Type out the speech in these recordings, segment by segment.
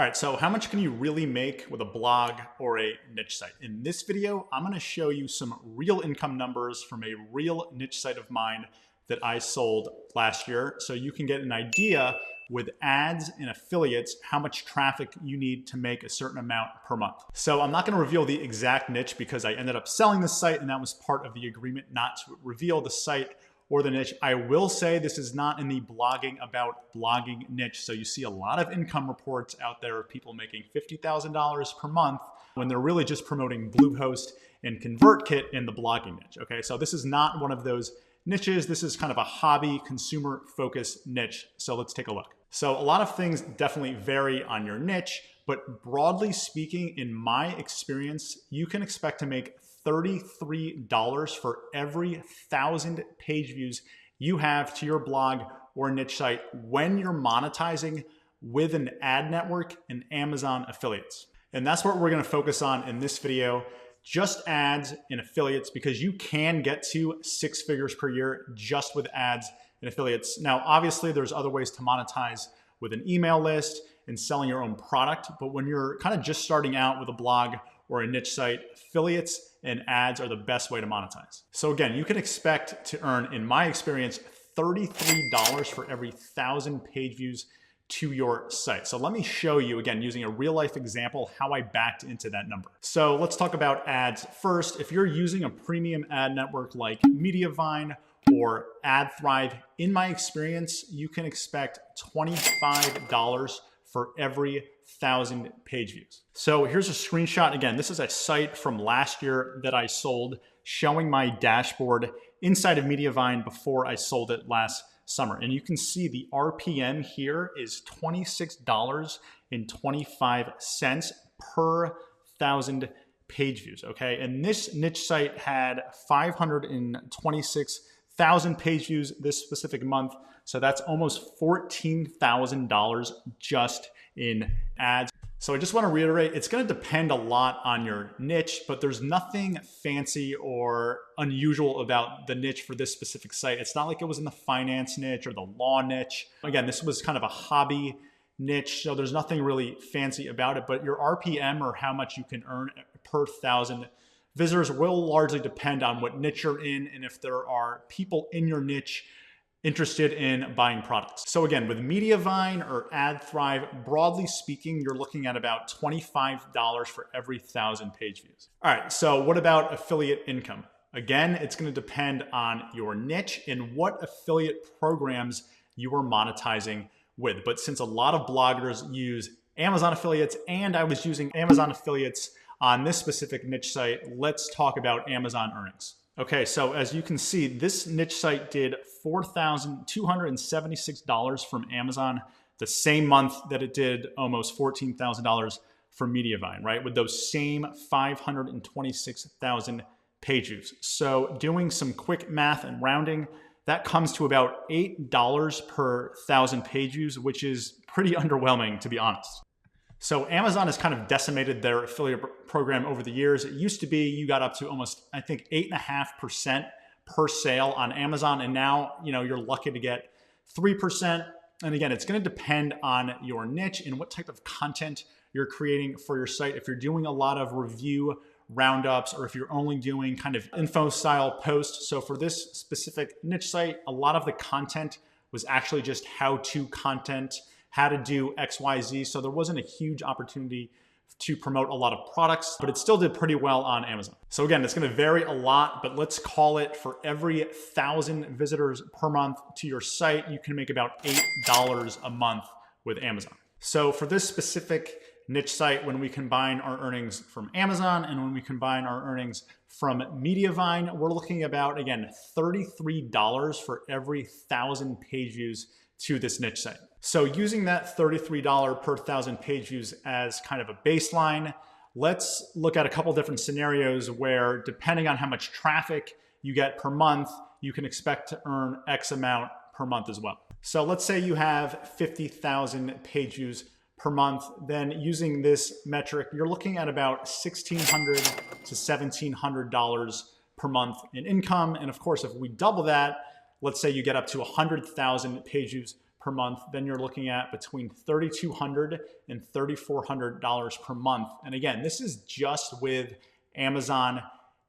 All right, so how much can you really make with a blog or a niche site? In this video, I'm going to show you some real income numbers from a real niche site of mine that I sold last year, so you can get an idea with ads and affiliates how much traffic you need to make a certain amount per month. So I'm not going to reveal the exact niche because I ended up selling this site and that was part of the agreement not to reveal the site or the niche. I will say this is not in the blogging about blogging niche. So you see a lot of income reports out there of people making $50,000 per month when they're really just promoting Bluehost and ConvertKit in the blogging niche. Okay, so this is not one of those niches. This is kind of a hobby, consumer focused niche. So let's take a look. So a lot of things definitely vary on your niche, but broadly speaking, in my experience, you can expect to make $33 for every 1,000 page views you have to your blog or niche site when you're monetizing with an ad network and Amazon affiliates. And that's what we're going to focus on in this video, just ads and affiliates, because you can get to 6 figures per year just with ads and affiliates. Now, obviously there's other ways to monetize with an email list and selling your own product. But when you're kind of just starting out with a blog or a niche site, affiliates and ads are the best way to monetize. So again, you can expect to earn, in my experience, $33 for every 1,000 page views to your site. So let me show you, again, using a real life example, how I backed into that number. So let's talk about ads first. If you're using a premium ad network like Mediavine or AdThrive, in my experience, you can expect $25 for every 1,000 page views. So here's a screenshot. Again, this is a site from last year that I sold, showing my dashboard inside of Mediavine before I sold it last summer. And you can see the RPM here is $26.25 per 1,000 page views, okay? And this niche site had 526,000 page views this specific month. So that's almost $14,000 just in ads. So I just want to reiterate, it's going to depend a lot on your niche, but there's nothing fancy or unusual about the niche for this specific site. It's not like it was in the finance niche or the law niche. Again, this was kind of a hobby niche, so there's nothing really fancy about it, but your RPM, or how much you can earn per 1,000 visitors, will largely depend on what niche you're in and if there are people in your niche interested in buying products. So again, with Mediavine or AdThrive, broadly speaking, you're looking at about $25 for every 1,000 page views. All right, so what about affiliate income? Again, it's going to depend on your niche and what affiliate programs you are monetizing with. But since a lot of bloggers use Amazon affiliates, and I was using Amazon affiliates on this specific niche site, let's talk about Amazon earnings. Okay, so as you can see, this niche site did $4,276 from Amazon the same month that it did almost $14,000 from Mediavine, right? With those same 526,000 page views. So doing some quick math and rounding, that comes to about $8 per 1,000 page views, which is pretty underwhelming, to be honest. So Amazon has kind of decimated their affiliate program over the years. It used to be you got up to almost, I think, 8.5% per sale on Amazon. And now, you're lucky to get 3%. And again, it's going to depend on your niche and what type of content you're creating for your site. If you're doing a lot of review roundups, or if you're only doing kind of info style posts. So for this specific niche site, a lot of the content was actually just how-to content, how to do XYZ. So there wasn't a huge opportunity to promote a lot of products, but it still did pretty well on Amazon. So again, it's going to vary a lot, but let's call it for every 1,000 visitors per month to your site, you can make about $8 a month with Amazon. So for this specific niche site, when we combine our earnings from Amazon and when we combine our earnings from Mediavine, we're looking about, again, $33 for every 1,000 page views to this niche site. So using that $33 per 1,000 page views as kind of a baseline, let's look at a couple different scenarios where, depending on how much traffic you get per month, you can expect to earn X amount per month as well. So let's say you have 50,000 page views per month, then using this metric, you're looking at about $1,600 to $1,700 per month in income. And of course, if we double that, let's say you get up to 100,000 page views per month, then you're looking at between $3,200 and $3,400 per month. And again, this is just with Amazon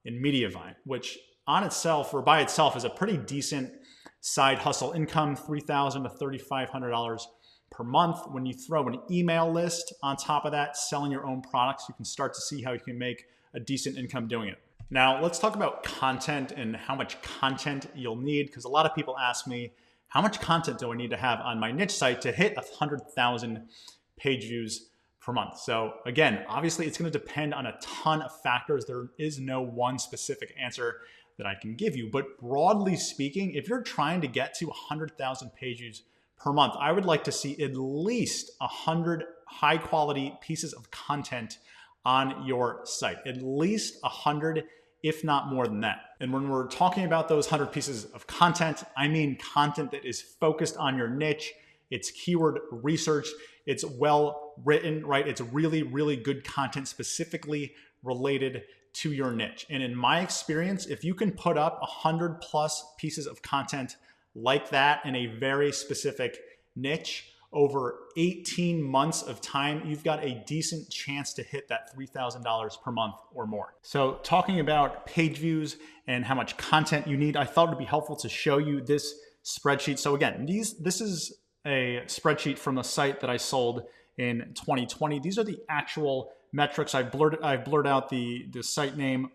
and Mediavine, which on itself or by itself is a pretty decent side hustle income, $3,000 to $3,500 per month. When you throw an email list on top of that, selling your own products, you can start to see how you can make a decent income doing it. Now, let's talk about content and how much content you'll need, because a lot of people ask me, how much content do I need to have on my niche site to hit 100,000 page views per month? So again, obviously it's going to depend on a ton of factors. There is no one specific answer that I can give you, but broadly speaking, if you're trying to get to 100,000 page views per month, I would like to see at least 100 high quality pieces of content on your site, at least 100, if not more than that. And when we're talking about those 100 pieces of content, I mean content that is focused on your niche. It's keyword research. It's well written, right? It's really, really good content specifically related to your niche. And in my experience, if you can put up 100 plus pieces of content like that in a very specific niche over 18 months of time, you've got a decent chance to hit that $3,000 per month or more. So talking about page views and how much content you need, I thought it would be helpful to show you this spreadsheet. So again, this is a spreadsheet from a site that I sold in 2020. These are the actual metrics. I've blurred out the site name,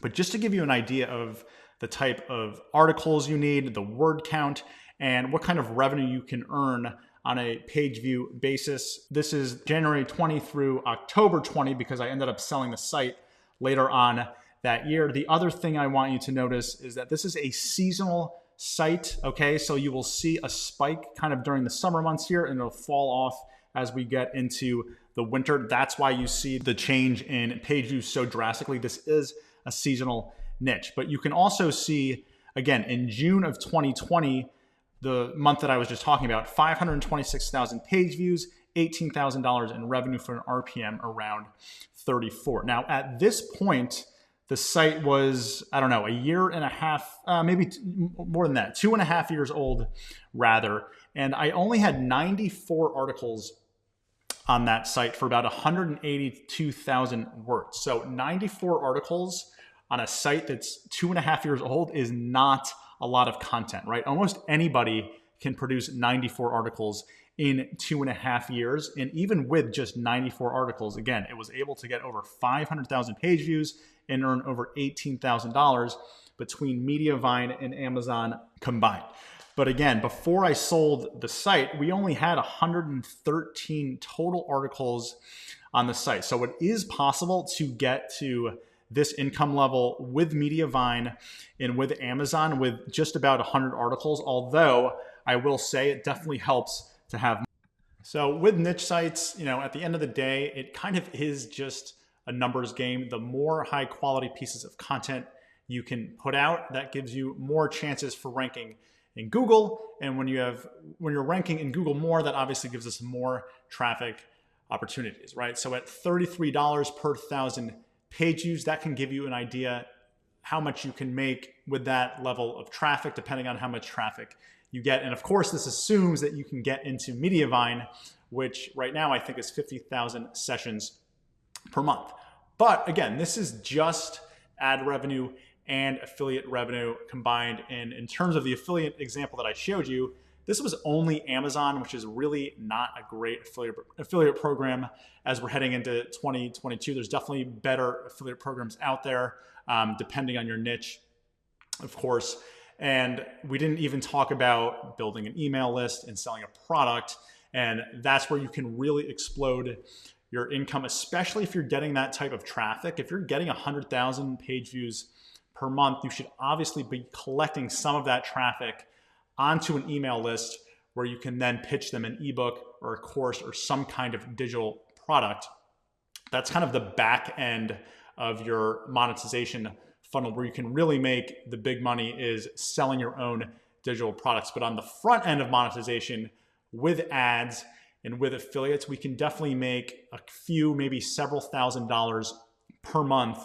but just to give you an idea of the type of articles you need, the word count, and what kind of revenue you can earn on a page view basis. This is January 20 through October 20 because I ended up selling the site later on that year. The other thing I want you to notice is that this is a seasonal site, okay? So you will see a spike kind of during the summer months here, and it'll fall off as we get into the winter. That's why you see the change in page views so drastically. This is a seasonal niche. But you can also see, again, in June of 2020, the month that I was just talking about, 526,000 page views, $18,000 in revenue for an RPM around 34. Now, at this point, the site was, I don't know, a year and a half, maybe more than that, 2.5 years old, rather. And I only had 94 articles on that site for about 182,000 words. So 94 articles on a site that's 2.5 years old is not a lot of content, right? Almost anybody can produce 94 articles in 2.5 years. And even with just 94 articles, again, it was able to get over 500,000 page views and earn over $18,000 between Mediavine and Amazon combined. But again, before I sold the site, we only had 113 total articles on the site. So it is possible to get to this income level with Mediavine and with Amazon with just about 100 articles, although I will say it definitely helps to have. So with niche sites, at the end of the day, it kind of is just a numbers game. The more high quality pieces of content you can put out, that gives you more chances for ranking in Google. And when you're ranking in Google more, that obviously gives us more traffic opportunities, right? So at $33 per 1,000 page views, that can give you an idea how much you can make with that level of traffic, depending on how much traffic you get. And of course, this assumes that you can get into Mediavine, which right now I think is 50,000 sessions per month. But again, this is just ad revenue and affiliate revenue combined. And in terms of the affiliate example that I showed you, this was only Amazon, which is really not a great affiliate program as we're heading into 2022. There's definitely better affiliate programs out there, depending on your niche, of course. And we didn't even talk about building an email list and selling a product. And that's where you can really explode your income, especially if you're getting that type of traffic. If you're getting 100,000 page views per month, you should obviously be collecting some of that traffic onto an email list where you can then pitch them an ebook or a course or some kind of digital product. That's kind of the back end of your monetization funnel, where you can really make the big money is selling your own digital products. But on the front end of monetization with ads and with affiliates, we can definitely make a few, maybe several $1,000s per month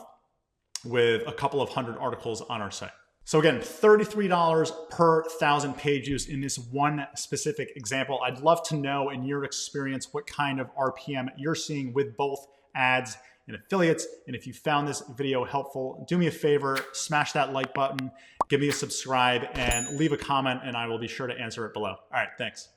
with a couple of 100 articles on our site. So again, $33 per 1,000 page views in this one specific example. I'd love to know in your experience what kind of RPM you're seeing with both ads and affiliates. And if you found this video helpful, do me a favor, smash that like button, give me a subscribe, and leave a comment, and I will be sure to answer it below. All right, thanks.